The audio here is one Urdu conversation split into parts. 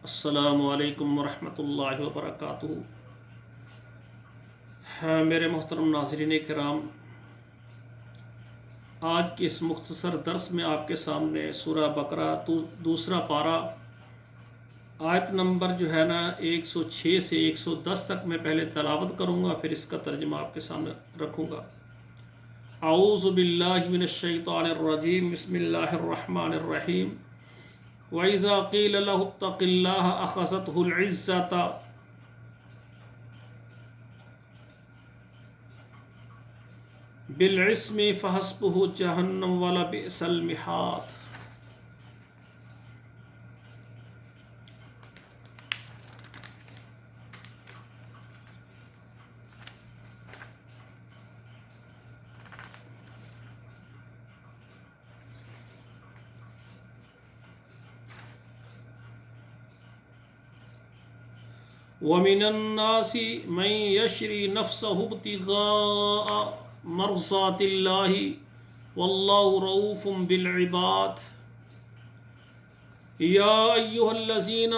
السلام علیکم ورحمۃ اللہ وبرکاتہ۔ میرے محترم ناظرین کرام، آج کے اس مختصر درس میں آپ کے سامنے سورہ بقرہ دوسرا پارہ آیت نمبر 106 سے 110 تک میں پہلے تلاوت کروں گا، پھر اس کا ترجمہ آپ کے سامنے رکھوں گا۔ اعوذ باللہ من الشیطان الرجیم، بسم اللہ الرحمن الرحیم۔ وَإِذَا قِيلَ لَهُ اتَّقِ اللَّهَ أَخَذَتْهُ الْعِزَّةُ بِالْعِسْمِ فَحَسْبُهُ جَهَنَّمُ وَلَبِئْسَ الْمِهَادُ۔ وَمِنَ النَّاسِ مَن يَشْرِي نَفْسَهُ ابْتِغَاءَ مَرْضَاتِ اللَّهِ وَاللَّهُ رَءُوفٌ بِالْعِبَادِ۔ يَا أَيُّهَا الَّذِينَ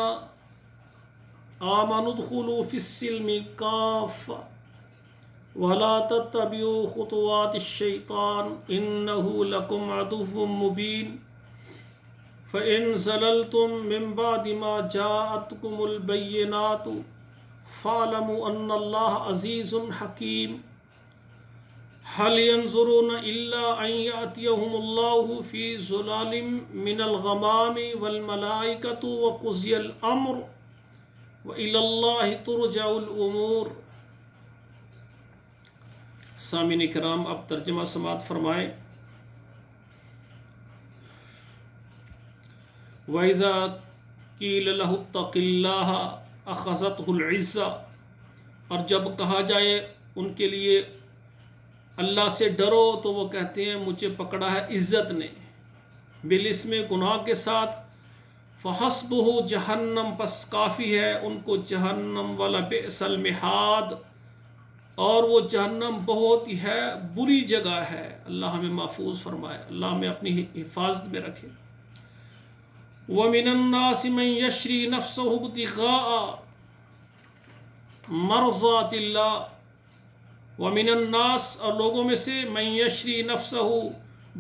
آمَنُوا ادْخُلُوا فِي السِّلْمِ كَافَّةً وَلَا تَتَّبِعُوا خُطُوَاتِ الشَّيْطَانِ إِنَّهُ لَكُمْ عَدُوٌّ مُّبِينٌ۔ فَإِن زَلَلْتُم مِّن بَعْدِ مَا جَاءَتْكُمُ الْبَيِّنَاتُ فَاعْلَمُوا أَنَّ اللَّهَ عَزِيزٌ حَكِيمٌ۔ هَلْ يَنظُرُونَ إِلَّا أَن يَأْتِيَهُمُ اللَّهُ فِي ظُلَالٍ مِّنَ الْغَمَامِ وَالْمَلَائِكَةُ وَقُضِيَ الْأَمْرُ وَإِلَى اللَّهِ تُرْجَعُ الْأُمُورُ۔ سامعین کرام، اب ترجمہ سماعت فرمائیں۔ وَإِذَا قِيلَ لَهُ اتَّقِ اللَّهَ أَخَذَتْهُ الْعِزَّةُ، اور جب کہا جائے ان کے لیے اللہ سے ڈرو تو وہ کہتے ہیں مجھے پکڑا ہے عزت نے، بالاسم گناہ کے ساتھ، فَحَسْبُهُ جہنم، پس کافی ہے ان کو جہنم، وَلَبِئْسَ الْمِہَادُ، اور وہ جہنم بہت ہی ہے بری جگہ ہے۔ اللہ ہمیں محفوظ فرمائے، اللہ ہمیں اپنی حفاظت میں رکھے۔ وَمِنَ النَّاسِ مَن يَشْرِي نَفْسَهُ ابْتِغَاءَ مَرْضَاتِ اللَّهِ۔ وَمِنَ النَّاسِ، اور لوگوں میں سے، مَن يَشْرِي نَفْسَهُ،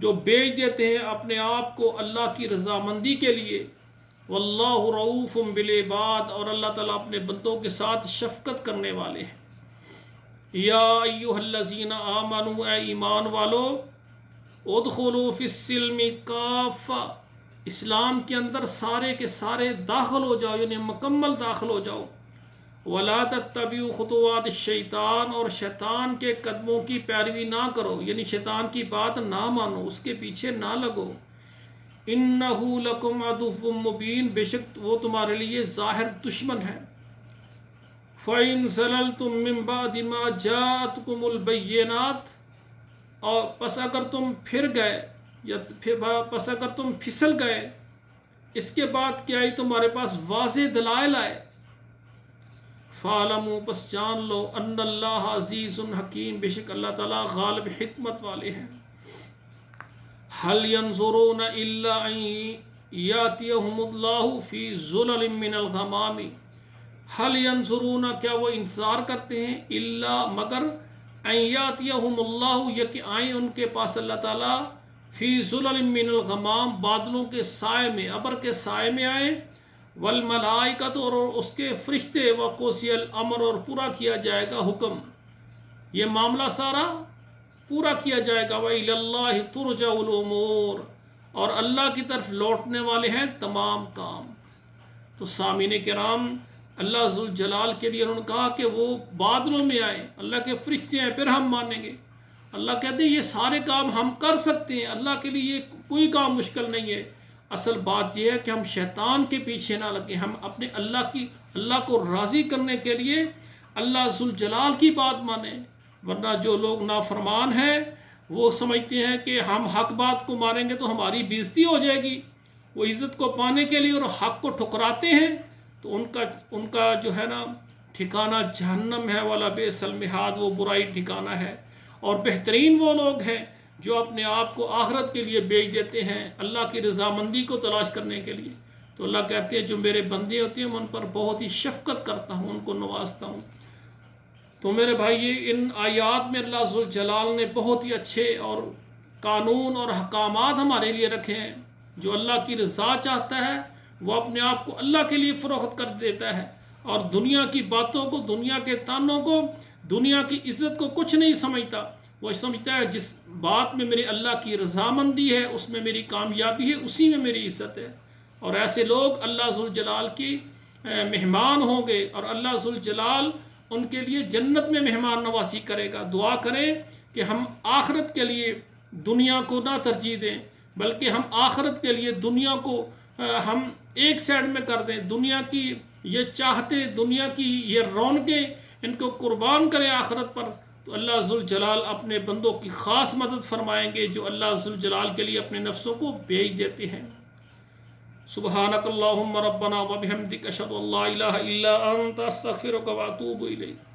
جو بیچ دیتے ہیں اپنے آپ کو اللہ کی رضامندی کے لیے، وَاللَّهُ رَءُوفٌ بِالْعِبَادِ، اور اللہ تعالیٰ اپنے بندوں کے ساتھ شفقت کرنے والے ہیں۔ یا ایھا الذین آمنوا، اے ایمان والو، ادخلوا فی السلم کافہ، اسلام کے اندر سارے کے سارے داخل ہو جاؤ، یعنی مکمل داخل ہو جاؤ۔ وَلَا تَتَّبِعُوا خُطُوَاتِ الشَّيْطَانِ، اور شیطان کے قدموں کی پیروی نہ کرو، یعنی شیطان کی بات نہ مانو، اس کے پیچھے نہ لگو۔ إِنَّهُ لَكُمْ عَدُوٌّ مُّبِينٌ، بے شک وہ تمہارے لیے ظاہر دشمن ہے۔ فَإِن زَلَلْتُم مِّن بَعْدِ مَا جَاءَتْكُمُ الْبَيِّنَاتُ، اور پس اگر تم پھر گئے، یا پس اگر تم پھسل گئے، اس کے بعد کیا آئی تمہارے پاس واضح دلائل آئے، فَاعْلَمُوا، پس جان لو، أَنَّ اللَّهَ عَزِيزٌ حَكِيمٌ، بے شک اللہ تعالیٰ غالب حکمت والے ہیں۔ هَلْ يَنظُرُونَ إِلَّا أَن يَأْتِيَهُمُ اللَّهُ فِي ظُلَلٍ مِّنَ الْغَمَامِ۔ هَلْ يَنظُرُونَ، کیا وہ انتظار کرتے ہیں، إِلَّا مگر، أَن يَأْتِيَهُمُ اللَّهُ، یہ کہ آئیں ان کے پاس اللہ تعالیٰ، فی ظلل من الغمام، بادلوں کے سائے میں، ابر کے سائے میں آئیں، والملائکۃ، اور اس کے فرشتے، وقضی الامر، اور پورا کیا جائے گا حکم، یہ معاملہ سارا پورا کیا جائے گا۔ وَإِلَى اللَّهِ تُرْجَعُ الْأُمُورُ، اور اللہ کی طرف لوٹنے والے ہیں تمام کام۔ تو سامعین کرام، اللہ ذوالجلال کے لیے انہوں نے کہا کہ وہ بادلوں میں آئے، اللہ کے فرشتے ہیں، پھر ہم مانیں گے۔ اللہ کہتے ہیں یہ سارے کام ہم کر سکتے ہیں، اللہ کے لیے یہ کوئی کام مشکل نہیں ہے۔ اصل بات یہ ہے کہ ہم شیطان کے پیچھے نہ لگیں، ہم اپنے اللہ کو راضی کرنے کے لیے اللہ ذوالجلال کی بات مانیں، ورنہ جو لوگ نافرمان ہیں وہ سمجھتے ہیں کہ ہم حق بات کو مانیں گے تو ہماری بےزتی ہو جائے گی، وہ عزت کو پانے کے لیے اور حق کو ٹھکراتے ہیں، تو ان کا جو ہے نا ٹھکانہ جہنم ہے، وَلَبِئْسَ الْمِہَادُ، وہ برائی ٹھکانہ ہے۔ اور بہترین وہ لوگ ہیں جو اپنے آپ کو آخرت کے لیے بیچ دیتے ہیں اللہ کی رضامندی کو تلاش کرنے کے لیے۔ تو اللہ کہتے ہیں جو میرے بندے ہوتے ہیں میں ان پر بہت ہی شفقت کرتا ہوں، ان کو نوازتا ہوں۔ تو میرے بھائی ان آیات میں اللہ ذوالجلال نے بہت ہی اچھے اور قانون اور احکامات ہمارے لیے رکھے ہیں۔ جو اللہ کی رضا چاہتا ہے وہ اپنے آپ کو اللہ کے لیے فروخت کر دیتا ہے، اور دنیا کی باتوں کو، دنیا کے تانوں کو، دنیا کی عزت کو کچھ نہیں سمجھتا۔ وہ سمجھتا ہے جس بات میں میری اللہ کی رضامندی ہے، اس میں میری کامیابی ہے، اسی میں میری عزت ہے۔ اور ایسے لوگ اللہ ذوالجلال کی مہمان ہوں گے، اور اللہ ذوالجلال ان کے لیے جنت میں مہمان نوازی کرے گا۔ دعا کریں کہ ہم آخرت کے لیے دنیا کو نہ ترجیح دیں، بلکہ ہم آخرت کے لیے دنیا کو ہم ایک سائڈ میں کر دیں۔ دنیا کی یہ چاہتے، دنیا کی یہ رونقیں، ان کو قربان کریں آخرت پر، تو اللہ ذوالجلال اپنے بندوں کی خاص مدد فرمائیں گے جو اللہ ذوالجلال کے لیے اپنے نفسوں کو بیچ دیتے ہیں۔ سبحانک اللہم ربنا وبحمدک اشہد ان لا الہ الا انت استغفرک واتوب الیک۔